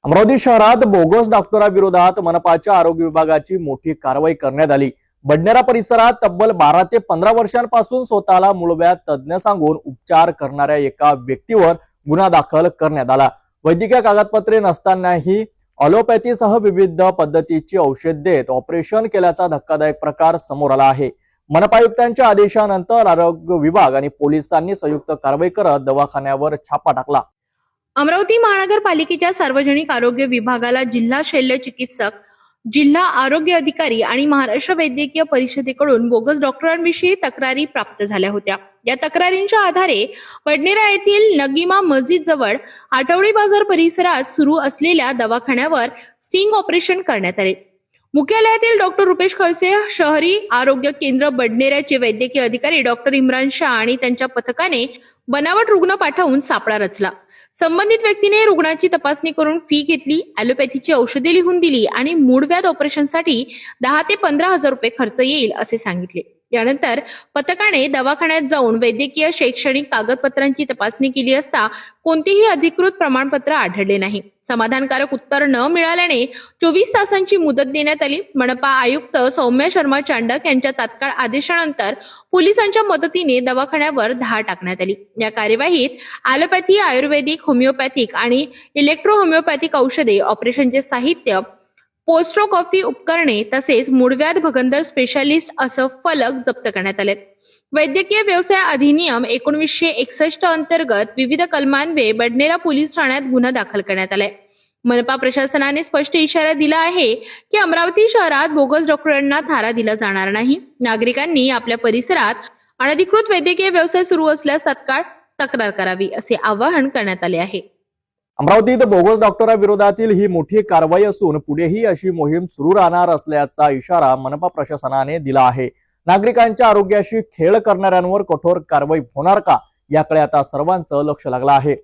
अमरावती शहरात बोगस डॉक्टरांविरोधात मनपाच्या आरोग्य विभागाची मोठी कारवाई करण्यात आली। बडनेरा परिसरात तब्बल 12 ते 15 वर्षांपासून स्वतःला मूळव्याध तज्ञ सांगून उपचार करणाऱ्या एका व्यक्तीवर गुन्हा दाखल करण्यात आला। वैद्यकीय कागदपत्रे नसतानाही अलोपॅथीसह विविध पद्धतीची औषध देत ऑपरेशन केल्याचा धक्कादायक प्रकार समोर आला आहे। मनपा आयुक्तांच्या आदेशानंतर आरोग्य विभाग आणि पोलिसांनी संयुक्त कारवाई करत दवाखान्यावर छापा टाकला। अमरावती महानगरपालिकेच्या सार्वजनिक आरोग्य विभागाला जिल्हा शल्य चिकित्सक, जिल्हा आरोग्य अधिकारी आणि महाराष्ट्र वैद्यकीय परिषदेकडून बोगस डॉक्टरांविषयी तक्रारी प्राप्त झाल्या होत्या। या तक्रारींच्या आधारे बडनेरा येथील नगीमा मस्जिद जवळ आठवडी बाजार परिसरात सुरू असलेल्या दवाखान्यावर स्टिंग ऑपरेशन करण्यात आले। मुख्यालयातील डॉक्टर रुपेश खळसे, शहरी आरोग्य केंद्र बडनेराचे वैद्यकीय अधिकारी डॉक्टर इम्रान शाह आणि त्यांच्या पथकाने बनावट रुग्ण पाठवून सापळा रचला। संबंधित व्यक्तीने रुग्णाची तपासणी करून फी घेतली, ॲलोपॅथीची औषधे लिहून दिली आणि मूळव्याध ऑपरेशनसाठी 10 ते 15 हजार रुपये खर्च येईल असे सांगितले। यानंतर पथकाने दवाखान्यात जाऊन वैद्यकीय शैक्षणिक कागदपत्रांची तपासणी केली असता कोणतेही अधिकृत प्रमाणपत्र आढळले नाही। समाधानकारक उत्तर न मिळाल्याने 24 तासांची मुदत देण्यात आली। मनपा आयुक्त सौम्या शर्मा चांडक यांच्या तात्काळ आदेशानंतर पोलिसांच्या मदतीने दवाखान्यावर धाड टाकण्यात आली। या कार्यवाहीत ॲलोपॅथी, आयुर्वेदिक, होमिओपॅथिक आणि इलेक्ट्रो होमिओपॅथिक औषधे, ऑपरेशनचे साहित्य, पोस्ट्रोकॉफी उपकरणे तसेच मूळव्याध भगंदर स्पेशालिस्ट असं फलक जप्त करण्यात आले। वैद्यकीय व्यवसाय अधिनियम 1961 अंतर्गत विविध कलमान्वये बडनेरा पोलीस ठाण्यात गुन्हा दाखल करण्यात आलाय। मनपा प्रशासनाने स्पष्ट इशारा दिला आहे की अमरावती शहरात बोगस डॉक्टरांना थारा दिला जाणार नाही। नागरिकांनी आपल्या परिसरात अनधिकृत वैद्यकीय व्यवसाय सुरू असल्यास तात्काळ तक्रार करावी असे आवाहन करण्यात आले आहे। अमरावतीत बोगस डॉक्टरांविरोधातील ही मोठी कारवाई असून पुढेही अशी मोहीम सुरू राहणार असल्याचा इशारा मनपा प्रशासनाने दिला आहे। नागरिकांच्या आरोग्याशी खेळ करणाऱ्यांवर कठोर कारवाई होणार का याकडे आता सर्वांचं लक्ष लागलं आहे।